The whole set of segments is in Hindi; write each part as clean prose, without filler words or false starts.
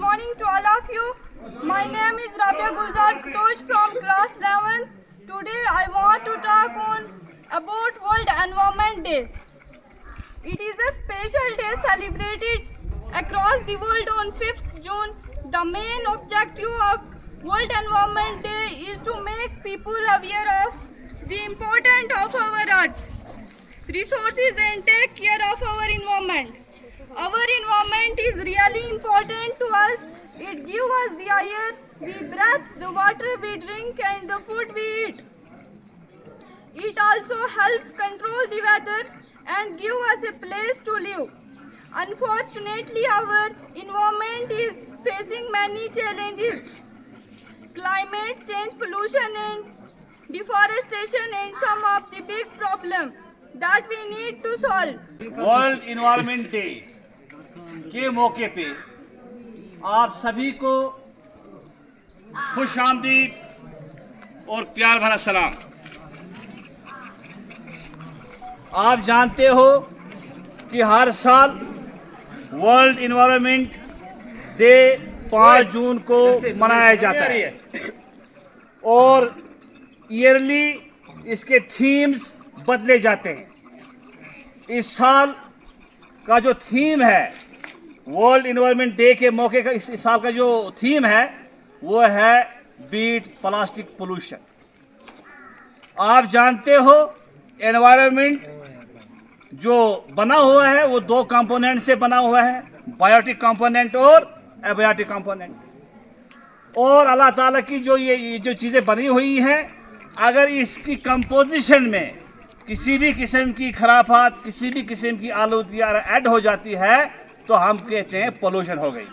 morning to all of you. My name is Rabia Gulzar Kutosh from class 11. Today I want to talk on about World Environment Day. It is a special day celebrated across the world on 5th June. The main objective of World Environment Day is to make people aware of the importance of our earth, resources and take care of our environment. Our environment is really important to us. It gives us the air we breathe, the water we drink and the food we eat. It also helps control the weather and give us a place to live. Unfortunately, our environment is facing many challenges. Climate change, pollution and deforestation and some of the big problems that we need to solve. World environment day के मौके पे आप सभी को खुश आमदीद और प्यार भरा सलाम। आप जानते हो कि हर साल वर्ल्ड इन्वायरमेंट डे 5 जून को मनाया जाता है और ईयरली इसके थीम्स बदले जाते हैं। इस साल का जो थीम है वर्ल्ड इन्वायरमेंट डे के मौके का इस साल का जो थीम है वो है बीट प्लास्टिक पोल्यूशन। आप जानते हो एनवायरनमेंट जो बना हुआ है वो 2 कंपोनेंट से बना हुआ है, बायोटिक कंपोनेंट और एबायोटिक कंपोनेंट। और अल्लाह ताला की जो ये जो चीज़ें बनी हुई हैं, अगर इसकी कंपोजिशन में किसी भी किस्म की खराबात, किसी भी किस्म की आलूदगी ऐड हो जाती है तो हम कहते हैं पोल्यूशन हो गई।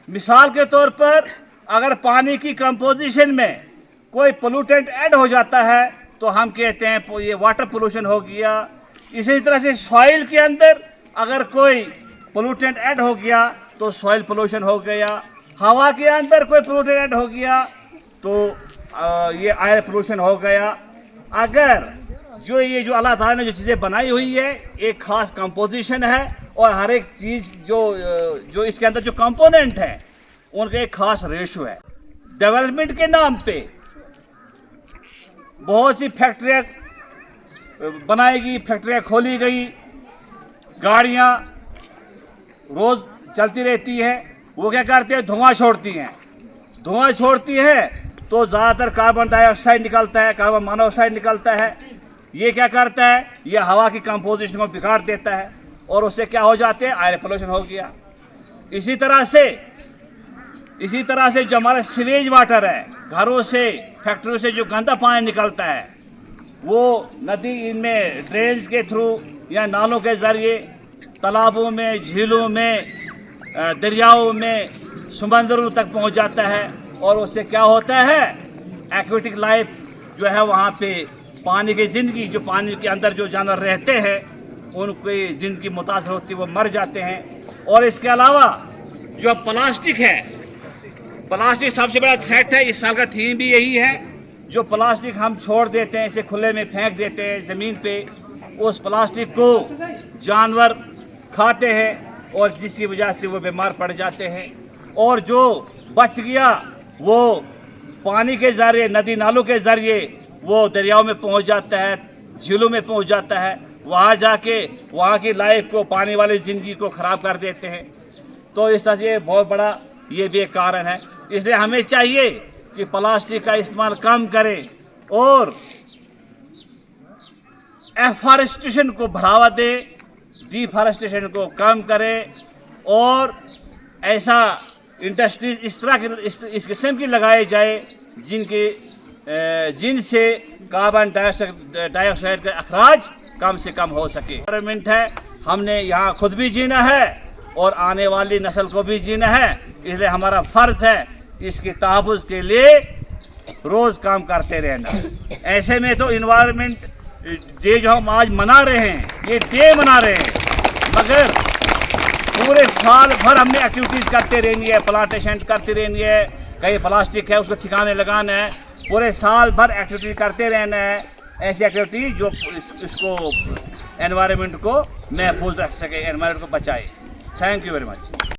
मिसाल के तौर पर अगर पानी की कंपोजिशन में कोई पोल्यूटेंट ऐड हो जाता है तो हम कहते हैं ये वाटर पोल्यूशन हो गया। इसी तरह से सॉइल के अंदर अगर कोई पोल्यूटेंट ऐड हो गया तो सॉइल पोल्यूशन हो गया। हवा के अंदर कोई पोल्यूटेंट ऐड हो गया तो ये एयर पोल्यूशन हो गया। अगर जो अल्लाह ताला ने जो चीज़ें बनाई हुई है एक ख़ास कंपोजिशन है और हर एक चीज़ जो इसके अंदर जो कंपोनेंट है उनका एक ख़ास रेशो है। डेवलपमेंट के नाम पे बहुत सी फैक्ट्रियाँ बनाई गई, फैक्ट्रियाँ खोली गई, गाड़ियाँ रोज़ चलती रहती हैं। वो क्या करते हैं, धुआं छोड़ती हैं। धुआं छोड़ती है तो ज़्यादातर कार्बन डाइऑक्साइड निकलता है, कार्बन मोनोऑक्साइड निकलता है। ये क्या करता है, ये हवा की कंपोजिशन को बिगाड़ देता है और उससे क्या हो जाते हैं, एयर पोल्यूशन हो गया। इसी तरह से जो हमारा सीवेज वाटर है, घरों से फैक्ट्रियों से जो गंदा पानी निकलता है वो नदी इनमें ड्रेन्स के थ्रू या नालों के ज़रिए तालाबों में, झीलों में, दरियाओं में, समंदरों तक पहुंच जाता है और उससे क्या होता है, एक्वेटिक लाइफ जो है वहाँ पे पानी की ज़िंदगी, जो पानी के अंदर जो जानवर रहते हैं उनकी ज़िंदगी मुतासर होती है, वो मर जाते हैं। और इसके अलावा जो प्लास्टिक है, प्लास्टिक सबसे बड़ा थ्रेट है। इस साल का थीम भी यही है। जो प्लास्टिक हम छोड़ देते हैं, इसे खुले में फेंक देते हैं ज़मीन पे, उस प्लास्टिक को जानवर खाते हैं और जिसकी वजह से वो बीमार पड़ जाते हैं। और जो बच गया वो पानी के ज़रिए, नदी नालों के ज़रिए वो दरियाओं में पहुंच जाता है, झीलों में पहुंच जाता है। वहाँ जाके वहाँ की लाइफ को, पानी वाली ज़िंदगी को ख़राब कर देते हैं। तो इस तरह से बहुत बड़ा ये भी एक कारण है। इसलिए हमें चाहिए कि प्लास्टिक का इस्तेमाल कम करें और एफॉरेस्टेशन को बढ़ावा दें, डिफॉरेस्टेशन को कम करें और ऐसा इंडस्ट्रीज इस किस्म की लगाए जाए जिनसे कार्बन डाइऑक्साइड का अखराज कम से कम हो सके। एनवायरनमेंट है, हमने यहाँ खुद भी जीना है और आने वाली नस्ल को भी जीना है। इसलिए हमारा फ़र्ज़ है इसके तहफ़्फ़ुज़ के लिए रोज़ काम करते रहना। ऐसे में तो इन्वायरमेंट डे जो हम आज मना रहे हैं, ये डे मना रहे हैं, मगर पूरे साल भर हमने एक्टिविटीज़ करते रहनी है, प्लांटेशन करती रहनी है, कहीं प्लास्टिक है उसको ठिकाने लगाना है, पूरे साल भर एक्टिविटी करते रहना है। ऐसी एक्टिविटी जो इसको एनवायरनमेंट को महफूज रख सके, एनवायरनमेंट को बचाए। Thank you very much.